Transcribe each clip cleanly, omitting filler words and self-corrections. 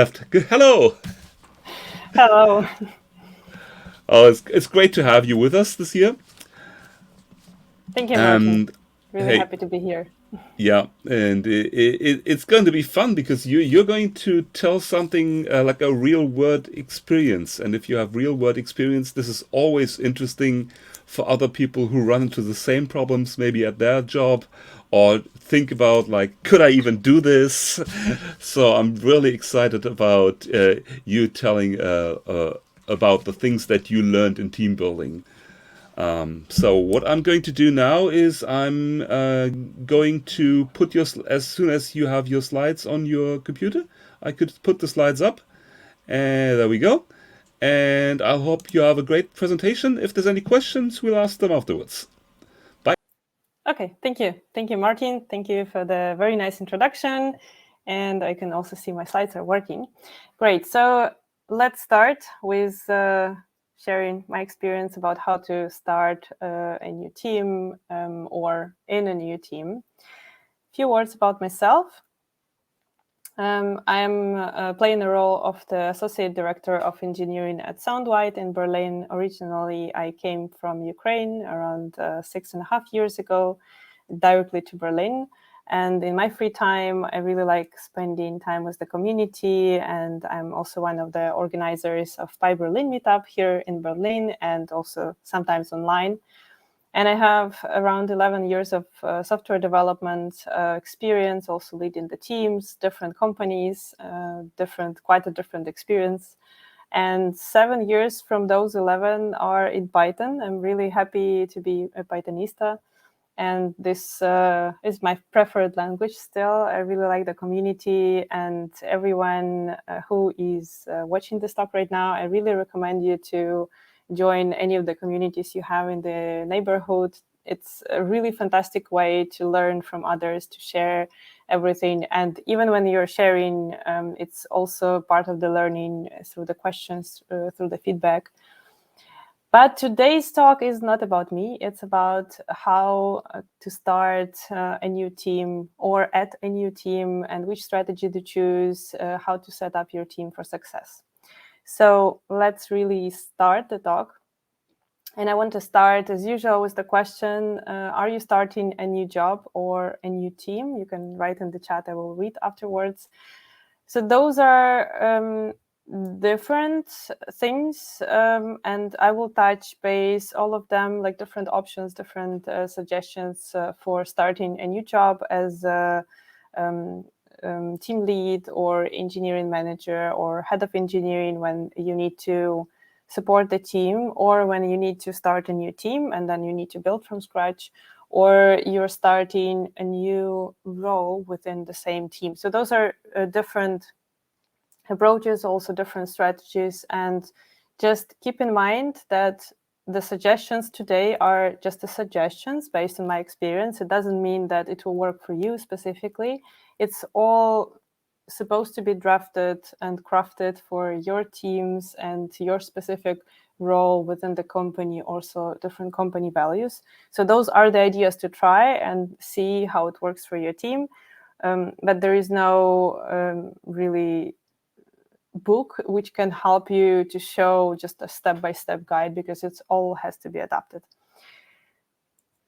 Hello. Hello. Oh, it's great to have you with us this year. Thank you, Martin. And Really hey, happy to be here. yeah, and it's going to be fun because you're going to tell something like a real world experience. And if you have real world experience, this is always interesting for other people who run into the same problems, maybe at their job, or think about like, could I even do this? So I'm really excited about you telling about the things that you learned in team building. So what I'm going to do now is I'm going to put as soon as you have your slides on your computer, I could put the slides up, and there we go. And I hope you have a great presentation. If there's any questions, we'll ask them afterwards. Bye. Okay, thank you. Thank you, Martin. Thank you for the very nice introduction. And I can also see my slides are working. Great. So let's start with sharing my experience about how to start a new team or in a new team. A few words about myself. I'm playing the role of the Associate Director of Engineering at Soundwide in Berlin. Originally, I came from Ukraine around 6.5 years ago, directly to Berlin. And in my free time, I really like spending time with the community. And I'm also one of the organizers of Pi Berlin meetup here in Berlin and also sometimes online. And I have around 11 years of software development experience, also leading the teams, different companies, quite a different experience. And 7 years from those 11 are in Python. I'm really happy to be a Pythonista. And this is my preferred language still. I really like the community and everyone who is watching this talk right now. I really recommend you to join any of the communities you have in the neighborhood. It's a really fantastic way to learn from others, to share everything. And even when you're sharing, it's also part of the learning through the questions, through the feedback. But today's talk is not about me. It's about how to start a new team or at a new team and which strategy to choose, how to set up your team for success. So let's really start the talk. And I want to start, as usual, with the question, are you starting a new job or a new team? You can write in the chat. I will read afterwards. So those are different things, and I will touch base all of them, like different options, different suggestions for starting a new job as a team lead or engineering manager or head of engineering when you need to support the team, or when you need to start a new team and then you need to build from scratch, or you're starting a new role within the same team. So those are different approaches, also different strategies. And just keep in mind that the suggestions today are just the suggestions based on my experience. It doesn't mean that it will work for you specifically. It's all supposed to be drafted and crafted for your teams and your specific role within the company, also different company values. So those are the ideas to try and see how it works for your team. But there is no really book which can help you to show just a step-by-step guide, because it's all has to be adapted.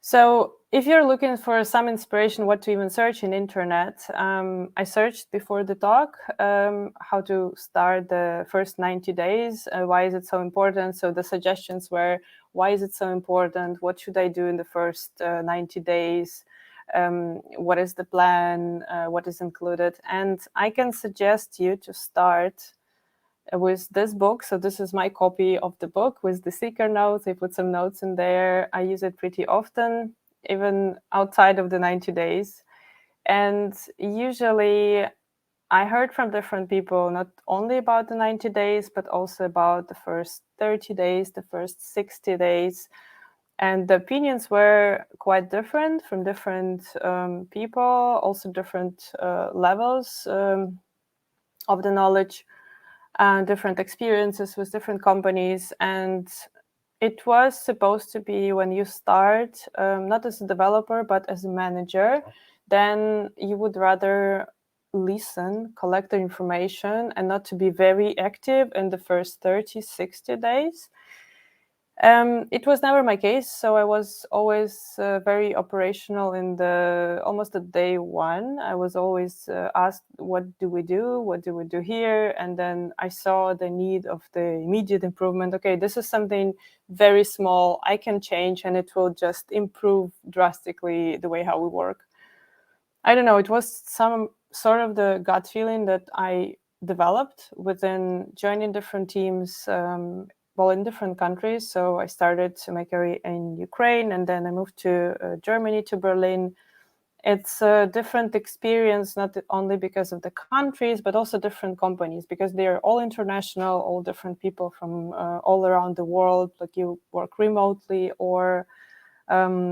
So if you're looking for some inspiration what to even search in internet, I searched before the talk how to start the first 90 days. Why is it so important? So the suggestions were, why is it so important? What should I do in the first 90 days? What is the plan? What is included? And I can suggest you to start with this book. So this is my copy of the book with the sticker notes. I put some notes in there. I use it pretty often, even outside of the 90 days. And usually I heard from different people, not only about the 90 days, but also about the first 30 days, the first 60 days. And the opinions were quite different from different people, also different levels of the knowledge. Different experiences with different companies. And it was supposed to be when you start, not as a developer, but as a manager, then you would rather listen, collect the information, and not to be very active in the first 30, 60 days. It was never my case, so I was always very operational in almost the day one. I was always asked, what do we do? What do we do here? And then I saw the need of the immediate improvement. Okay, this is something very small. I can change, and it will just improve drastically the way how we work. I don't know, it was some sort of the gut feeling that I developed within joining different teams, in different countries. So I started my career in Ukraine, and then I moved to Germany, to Berlin. It's a different experience, not only because of the countries, but also different companies, because they are all international, all different people from all around the world. Like, you work remotely or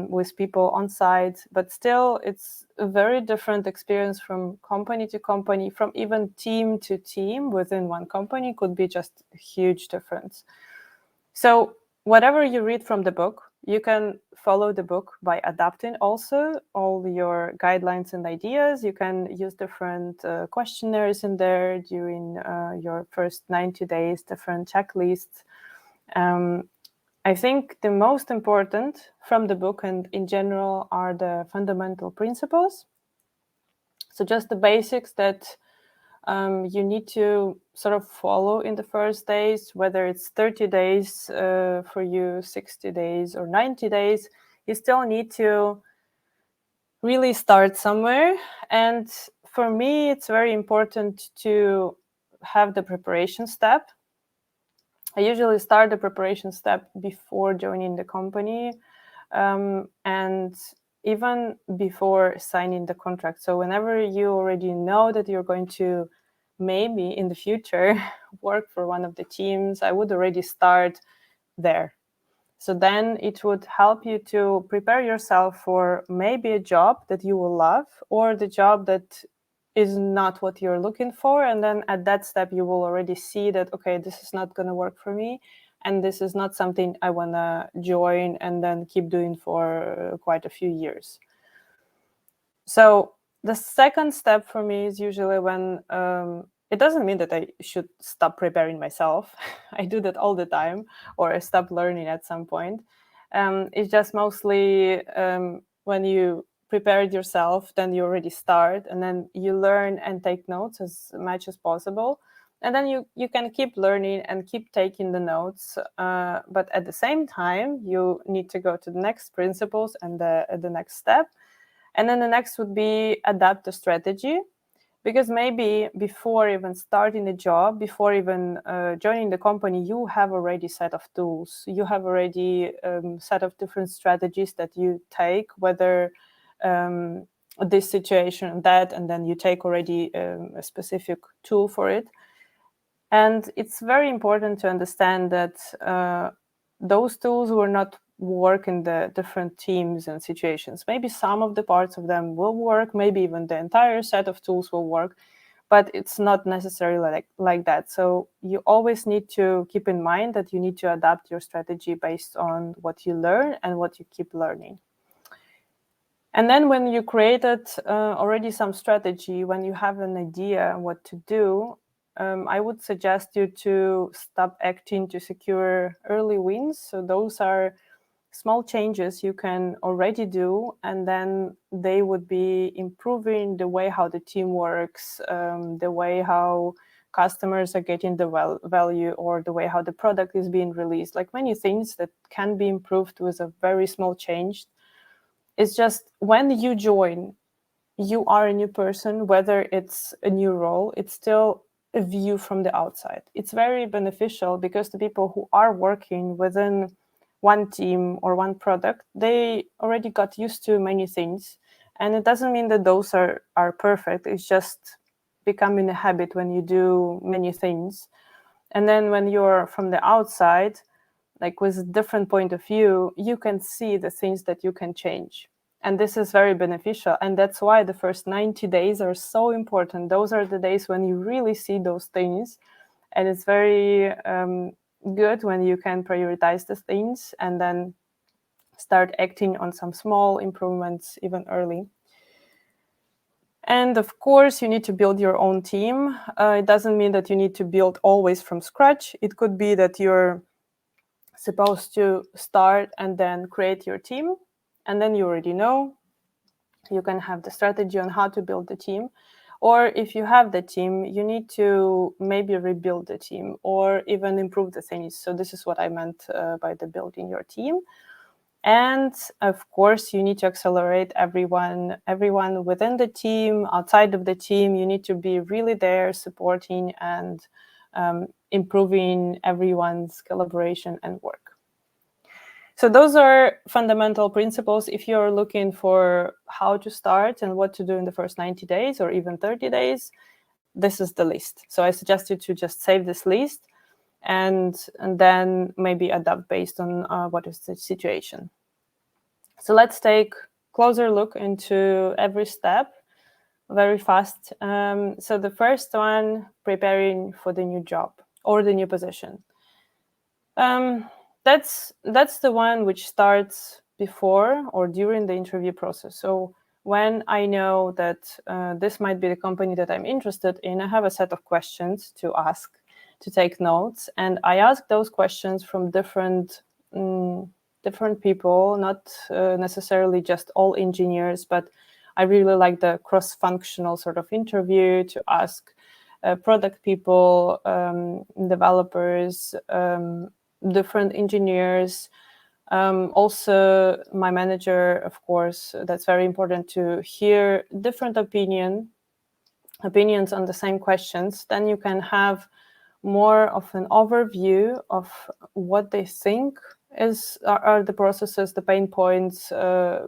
with people on site, but still it's a very different experience from company to company, from even team to team within one company. Could be just a huge difference. So whatever you read from the book, you can follow the book by adapting also all your guidelines and ideas. You can use different questionnaires in there during your first 90 days, different checklists. I think the most important from the book and in general are the fundamental principles. So just the basics that you need to sort of follow in the first days, whether it's 30 days for you, 60 days or 90 days, you still need to really start somewhere. And for me, it's very important to have the preparation step. I usually start the preparation step before joining the company, and even before signing the contract. So whenever you already know that you're going to maybe in the future work for one of the teams, I would already start there. So then it would help you to prepare yourself for maybe a job that you will love, or the job that is not what you're looking for. And then at that step, you will already see that, okay, this is not going to work for me. And this is not something I want to join and then keep doing for quite a few years. So the second step for me is usually when it doesn't mean that I should stop preparing myself. I do that all the time, or I stop learning at some point. It's just mostly when you prepared yourself, then you already start, and then you learn and take notes as much as possible. And then you can keep learning and keep taking the notes. But at the same time, you need to go to the next principles and the next step. And then the next would be adapt the strategy, because maybe before even starting the job, before even joining the company, you have already set of tools. You have already set of different strategies that you take, whether this situation, that, and then you take already a specific tool for it. And it's very important to understand that those tools will not work in the different teams and situations. Maybe some of the parts of them will work, maybe even the entire set of tools will work, but it's not necessarily like that. So you always need to keep in mind that you need to adapt your strategy based on what you learn and what you keep learning. And then when you created already some strategy, when you have an idea what to do, I would suggest you to stop acting to secure early wins. So those are small changes you can already do, and then they would be improving the way how the team works, the way how customers are getting the value, or the way how the product is being released. Like many things that can be improved with a very small change. It's just when you join, you are a new person, whether it's a new role, it's still a view from the outside. It's very beneficial because the people who are working within one team or one product, they already got used to many things. And it doesn't mean that those are perfect. It's just becoming a habit when you do many things. And then when you're from the outside, like with a different point of view, you can see the things that you can change. And this is very beneficial. And that's why the first 90 days are so important. Those are the days when you really see those things. And it's very good when you can prioritize the things and then start acting on some small improvements even early. And of course, you need to build your own team. It doesn't mean that you need to build always from scratch. It could be that you're supposed to start and then create your team, and then you already know. You can have the strategy on how to build the team. Or if you have the team, you need to maybe rebuild the team or even improve the things. So this is what I meant by the building your team. And of course, you need to accelerate everyone within the team, outside of the team. You need to be really there supporting and improving everyone's collaboration and work. So those are fundamental principles. If you're looking for how to start and what to do in the first 90 days or even 30 days, this is the list. So I suggest you to just save this list and then maybe adapt based on what is the situation. So let's take a closer look into every step very fast. So the first one, preparing for the new job or the new position. That's the one which starts before or during the interview process. So when I know that this might be the company that I'm interested in, I have a set of questions to ask, to take notes, and I ask those questions from different people, not necessarily just all engineers, but I really like the cross-functional sort of interview to ask product people, developers, different engineers, also my manager, of course. That's very important to hear different opinions on the same questions. Then you can have more of an overview of what they think are the processes, the pain points,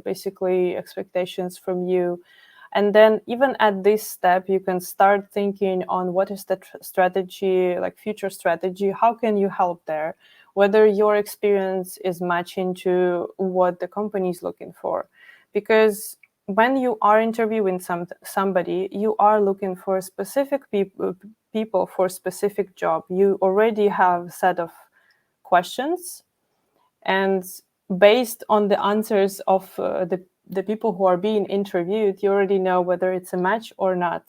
basically expectations from you. And then even at this step, you can start thinking on what is the strategy, like future strategy, how can you help there? Whether your experience is matching to what the company is looking for. Because when you are interviewing somebody, you are looking for specific people for a specific job. You already have a set of questions, and based on the answers of the people who are being interviewed, you already know whether it's a match or not.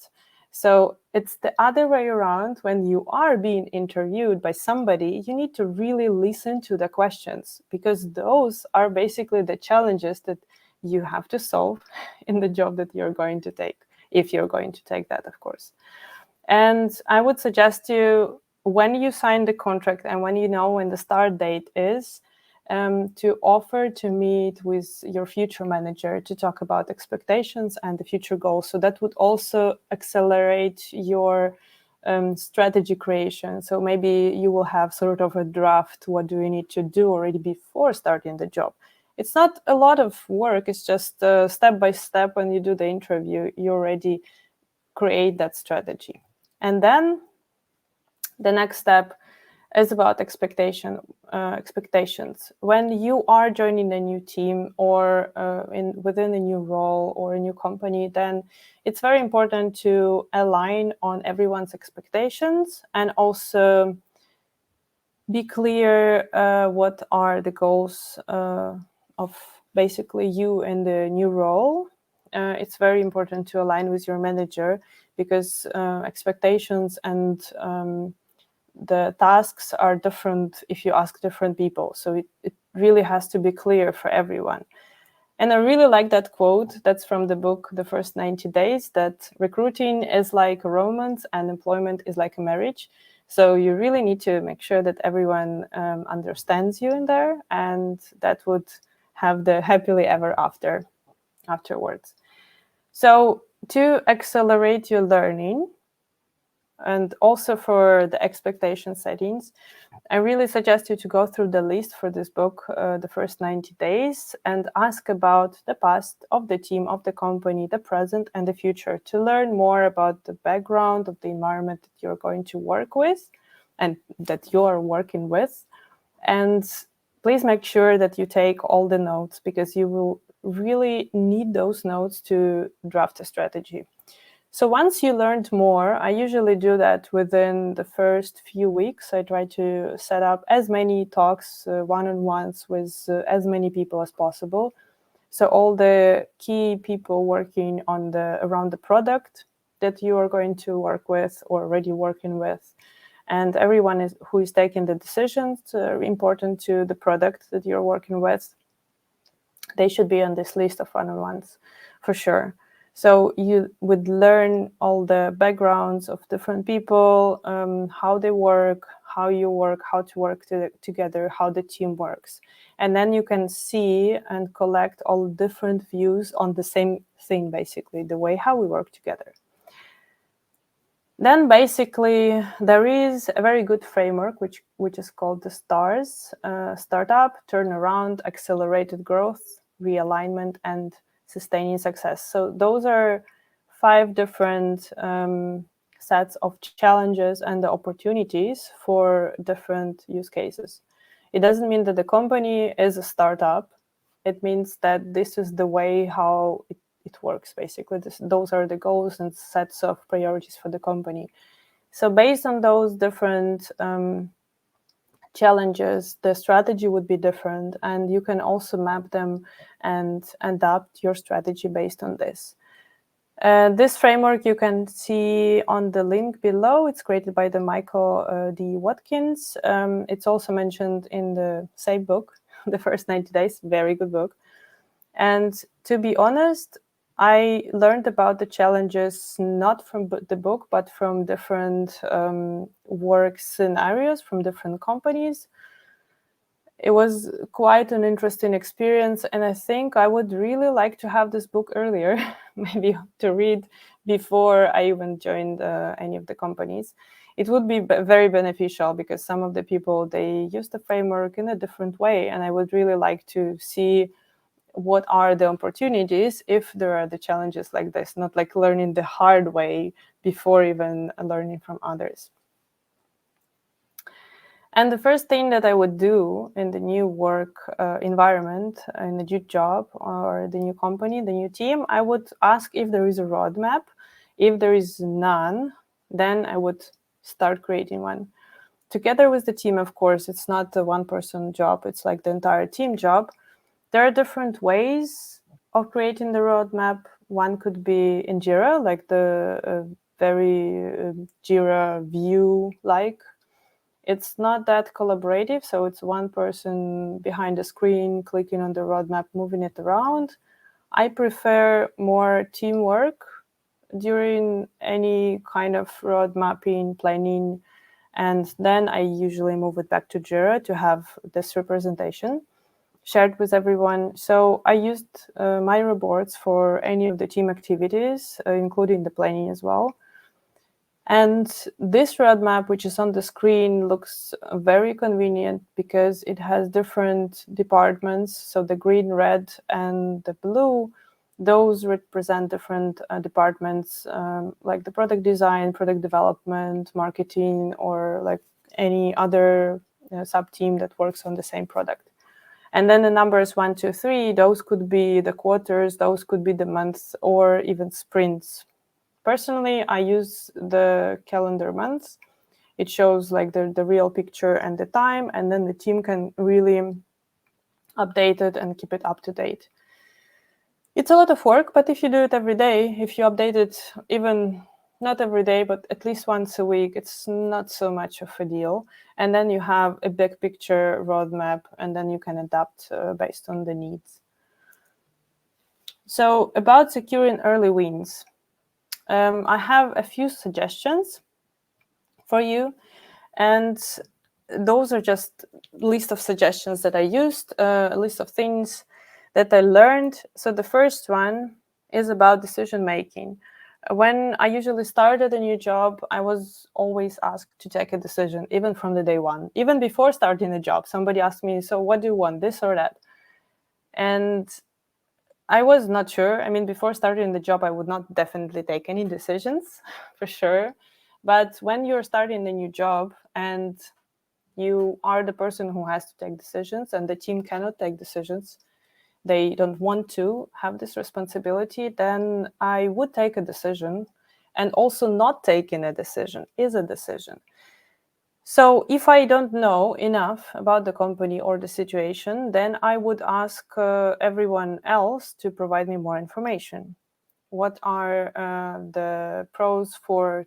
So it's the other way around. When you are being interviewed by somebody, you need to really listen to the questions, because those are basically the challenges that you have to solve in the job that you're going to take, if you're going to take that, of course. And I would suggest you, when you sign the contract and when you know when the start date is, to offer to meet with your future manager to talk about expectations and the future goals. So that would also accelerate your strategy creation. So maybe you will have sort of a draft. What do you need to do already before starting the job? It's not a lot of work. It's just step by step. When you do the interview, you already create that strategy. And then the next step is about expectations. When you are joining a new team or within a new role or a new company, then it's very important to align on everyone's expectations and also be clear what are the goals of basically you in the new role. It's very important to align with your manager, because expectations and the tasks are different if you ask different people. So it really has to be clear for everyone. And I really like that quote. That's from the book, The First 90 Days, that recruiting is like a romance and employment is like a marriage. So you really need to make sure that everyone understands you in there, and that would have the happily ever afterwards. So to accelerate your learning, and also for the expectation settings, I really suggest you to go through the list for this book, The First 90 Days, and ask about the past of the team, of the company, the present and the future, to learn more about the background of the environment that you're going to work with and that you're working with. And please make sure that you take all the notes, because you will really need those notes to draft a strategy. So once you learned more, I usually do that within the first few weeks. I try to set up as many talks, one-on-ones with as many people as possible. So all the key people working around the product that you are going to work with or already working with, and everyone who is taking the decisions important to the product that you're working with, they should be on this list of one-on-ones for sure. So you would learn all the backgrounds of different people, how they work, how you work, how to work together, how the team works. And then you can see and collect all different views on the same thing, basically, the way how we work together. Then basically there is a very good framework which is called the STARS: startup, turnaround, accelerated growth, realignment, and sustaining success. So those are 5 different sets of challenges and the opportunities for different use cases. It doesn't mean that the company is a startup. It means that this is the way how it works, basically. Those are the goals and sets of priorities for the company. So based on those different challenges, the strategy would be different, and you can also map them and adapt your strategy based on this. This framework you can see on the link below. It's created by the Michael D. Watkins. It's also mentioned in the same book, The First 90 Days, very good book. And to be honest, I learned about the challenges not from the book, but from different work scenarios from different companies. It was quite an interesting experience, and I think I would really like to have this book earlier, maybe to read before I even joined any of the companies. It would be very beneficial because some of the people, they use the framework in a different way, and I would really like to see what are the opportunities if there are the challenges like this, not like learning the hard way before even learning from others. And the first thing that I would do in the new work environment, in the new job or the new company, the new team, I would ask if there is a roadmap. If there is none, then I would start creating one. Together with the team, of course, it's not a one-person job, it's like the entire team job. There are different ways of creating the roadmap. One could be in Jira, like the very Jira view-like. It's not that collaborative, so it's one person behind the screen, clicking on the roadmap, moving it around. I prefer more teamwork during any kind of road mapping, planning, and then I usually move it back to Jira to have this representation shared with everyone. So I used Miro boards for any of the team activities, including the planning as well. And this roadmap, which is on the screen, looks very convenient because it has different departments. So the green, red, and the blue, those represent different departments, like the product design, product development, marketing, or like any other sub-team that works on the same product. And then the numbers 1, 2, 3, those could be the quarters, those could be the months, or even sprints. Personally, I use the calendar months. It shows like the real picture and the time, and then the team can really update it and keep it up to date. It's a lot of work, but if you do it every day, if you update it even not every day, but at least once a week, it's not so much of a deal. And then you have a big picture roadmap, and then you can adapt based on the needs. So about securing early wins. I have a few suggestions for you, and those are just a list of suggestions that I used, a list of things that I learned. So the first one is about decision making. When I usually started a new job, I was always asked to take a decision, even from the day one. Even before starting the job, somebody asked me, so what do you want, this or that? And I was not sure. I mean, before starting the job, I would not definitely take any decisions, for sure. But when you're starting a new job and you are the person who has to take decisions and the team cannot take decisions, they don't want to have this responsibility, then I would take a decision. And also not taking a decision is a decision. So if I don't know enough about the company or the situation, then I would ask everyone else to provide me more information. What are the pros for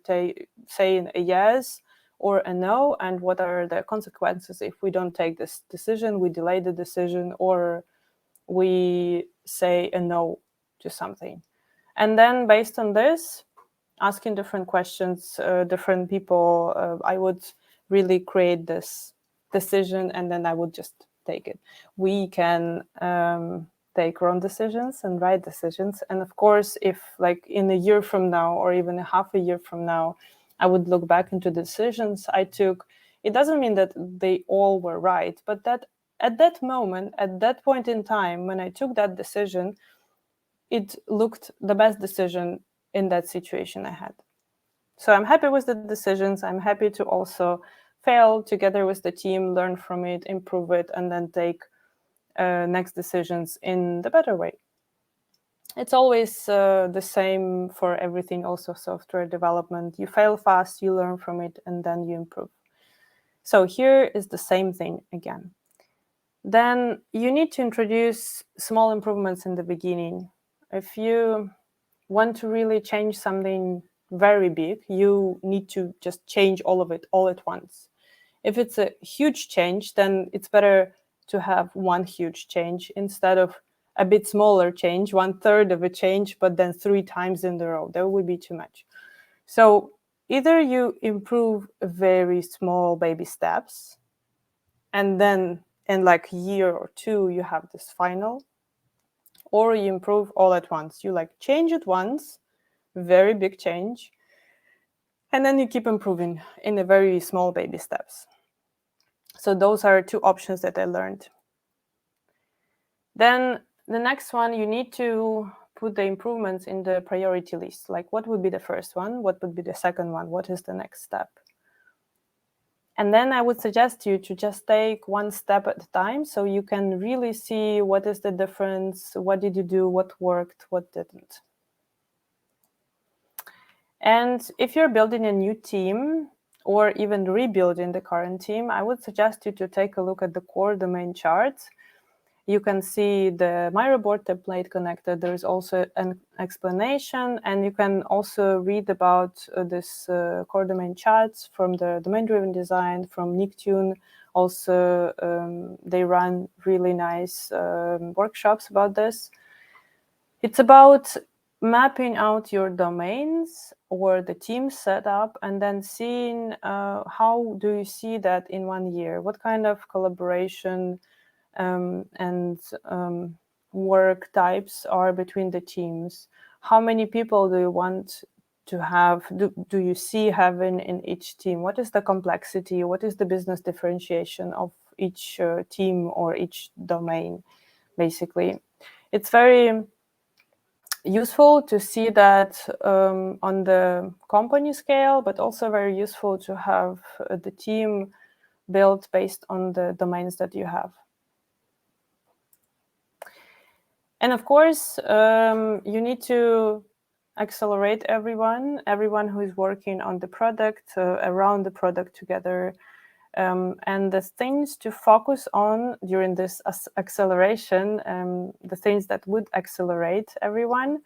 saying a yes or a no, and what are the consequences if we don't take this decision, we delay the decision, or we say a no to something. And then based on this, asking different questions, different people, I would really create this decision, and then I would just take it. We can take wrong decisions and right decisions. And of course, if like in a year from now or even a half a year from now, I would look back into the decisions I took, it doesn't mean that they all were right, but that at that moment, at that point in time, when I took that decision, it looked the best decision in that situation I had. So I'm happy with the decisions. I'm happy to also fail together with the team, learn from it, improve it, and then take next decisions in the better way. It's always the same for everything, also software development. You fail fast, you learn from it, and then you improve. So here is the same thing again. Then you need to introduce small improvements in the beginning. If you want to really change something very big, you need to just change all of it all at once. If it's a huge change, then it's better to have one huge change instead of a bit smaller change, 1/3 of a change, but then 3 times in a row. That would be too much. So either you improve very small baby steps, and then in like a year or two, you have this final, or you improve all at once. You like change it once, very big change, and then you keep improving in the very small baby steps. So those are 2 options that I learned. Then the next one, you need to put the improvements in the priority list. Like what would be the first one? What would be the second one? What is the next step? And then I would suggest you to just take one step at a time, so you can really see what is the difference, what did you do, what worked, what didn't. And if you're building a new team or even rebuilding the current team, I would suggest you to take a look at the core domain charts. You can see the My Report template connected. There is also an explanation, and you can also read about this core domain charts from the domain-driven design, from Nicktoon. Also, they run really nice workshops about this. It's about mapping out your domains or the team setup, and then seeing how do you see that in 1 year? What kind of collaboration and work types are between the teams? How many people do you want to have? Do you see having in each team? What is the complexity? What is the business differentiation of each team or each domain? Basically, it's very useful to see that on the company scale, but also very useful to have the team built based on the domains that you have. And of course, you need to accelerate everyone who is working on the product, around the product together. And the things to focus on during this acceleration, the things that would accelerate everyone,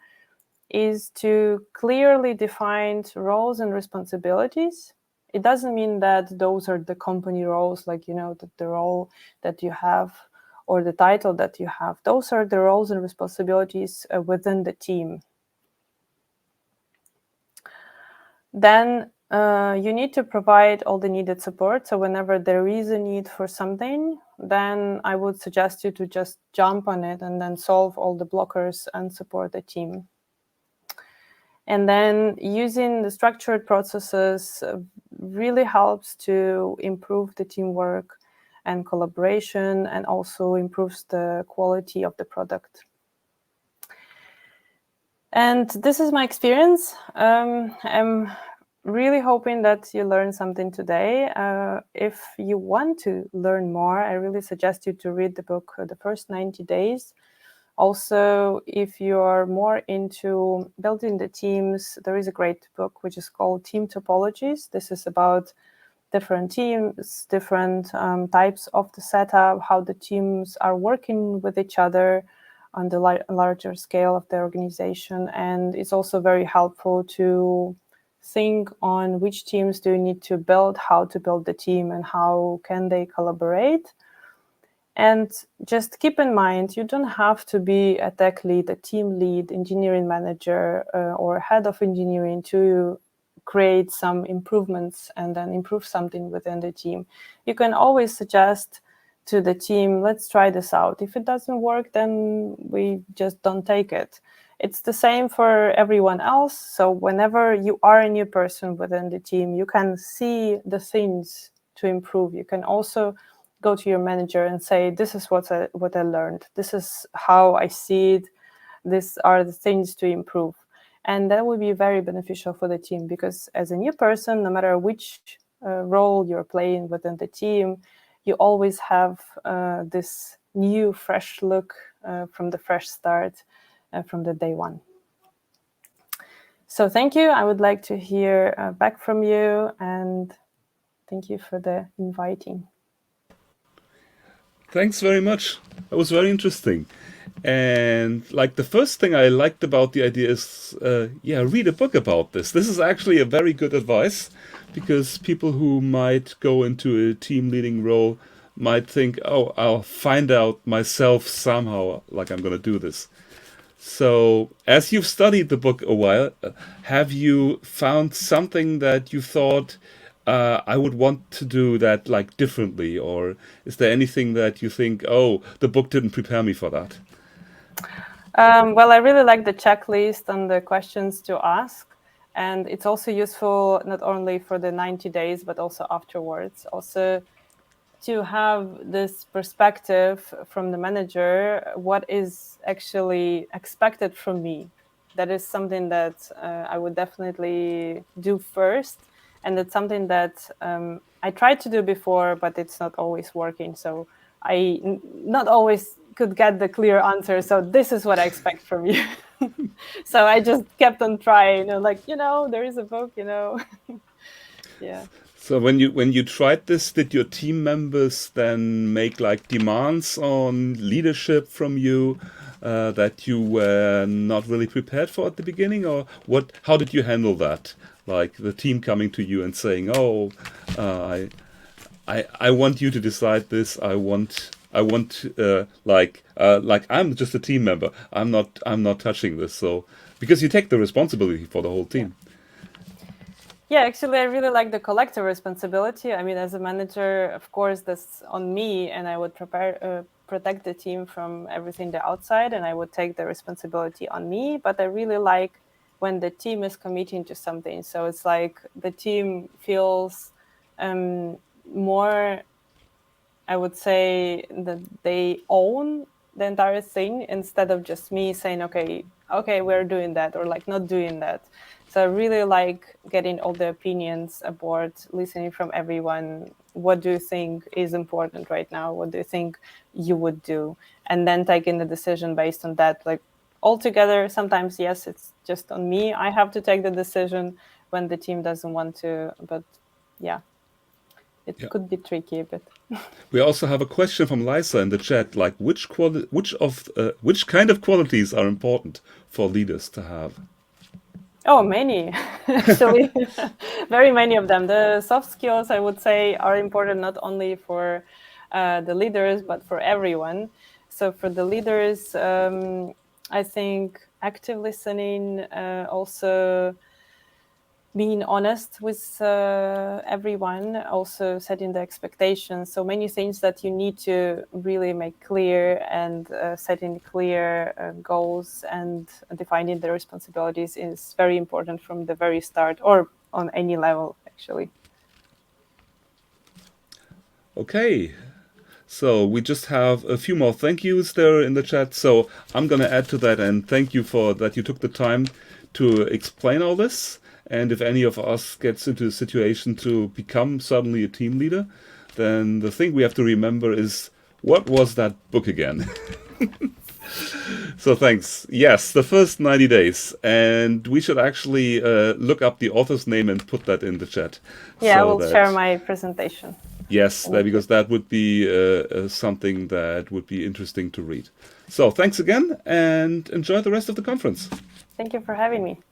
is to clearly define roles and responsibilities. It doesn't mean that those are the company roles, like, the role that you have or the title that you have. Those are the roles and responsibilities within the team. Then you need to provide all the needed support. So whenever there is a need for something, then I would suggest you to just jump on it and then solve all the blockers and support the team. And then using the structured processes really helps to improve the teamwork and collaboration, and also improves the quality of the product. And this is my experience. I'm really hoping that you learned something today. If you want to learn more, I really suggest you to read the book, The First 90 Days. Also, if you are more into building the teams, there is a great book which is called Team Topologies. This is about different teams, different types of the setup, how the teams are working with each other on the larger scale of the organization. And it's also very helpful to think on which teams do you need to build, how to build the team, and how can they collaborate. And just keep in mind, you don't have to be a tech lead, a team lead, engineering manager, or head of engineering to create some improvements and then improve something within the team. You can always suggest to the team, let's try this out. If it doesn't work, then we just don't take it. It's the same for everyone else. So whenever you are a new person within the team, you can see the things to improve. You can also go to your manager and say, this is what I learned. This is how I see it. These are the things to improve. And that will be very beneficial for the team, because as a new person, no matter which role you're playing within the team, you always have this new, fresh look from the fresh start, from the day one. So thank you. I would like to hear back from you, and thank you for the inviting. Thanks very much. That was very interesting. And like the first thing I liked about the idea is, read a book about this. This is actually a very good advice, because people who might go into a team leading role might think, oh, I'll find out myself somehow, like I'm going to do this. So, as you've studied the book a while, have you found something that you thought, I would want to do that like differently? Or is there anything that you think, oh, the book didn't prepare me for that? Well, I really like the checklist and the questions to ask. And it's also useful not only for the 90 days, but also afterwards. Also, to have this perspective from the manager, what is actually expected from me. That is something that I would definitely do first. And it's something that I tried to do before, but it's not always working. So I not always could get the clear answer. So this is what I expect from you. So I just kept on trying, there is a book, Yeah. So when you tried this, did your team members then make like demands on leadership from you that you were not really prepared for at the beginning, or what? How did you handle that? Like the team coming to you and saying, "Oh, I want you to decide this. I want like I'm just a team member. I'm not touching this." So because you take the responsibility for the whole team. Yeah, actually, I really like the collective responsibility. I mean, as a manager, of course, that's on me, and I would protect the team from everything the outside, and I would take the responsibility on me. But I really like when the team is committing to something. So it's like the team feels more, I would say, that they own the entire thing, instead of just me saying, okay, we're doing that, or like not doing that. So I really like getting all the opinions aboard, listening from everyone. What do you think is important right now? What do you think you would do? And then taking the decision based on that. Like altogether, sometimes, yes, it's just on me. I have to take the decision when the team doesn't want to. But yeah, it could be tricky, but We also have a question from Lisa in the chat, like which kind of qualities are important for leaders to have? Oh, many, actually, very many of them. The soft skills, I would say, are important not only for the leaders, but for everyone. So for the leaders, I think active listening, also being honest with everyone, also setting the expectations. So many things that you need to really make clear, and setting clear goals and defining the responsibilities is very important from the very start, or on any level, actually. Okay, so we just have a few more thank yous there in the chat. So I'm going to add to that, and thank you for that you took the time to explain all this. And if any of us gets into a situation to become suddenly a team leader, then the thing we have to remember is, what was that book again? So thanks. Yes, the first 90 days. And we should actually look up the author's name and put that in the chat. Yeah, I So will share that, my presentation. yes, Thank you. because that would be something that would be interesting to read. So thanks again and enjoy the rest of the conference. Thank you for having me.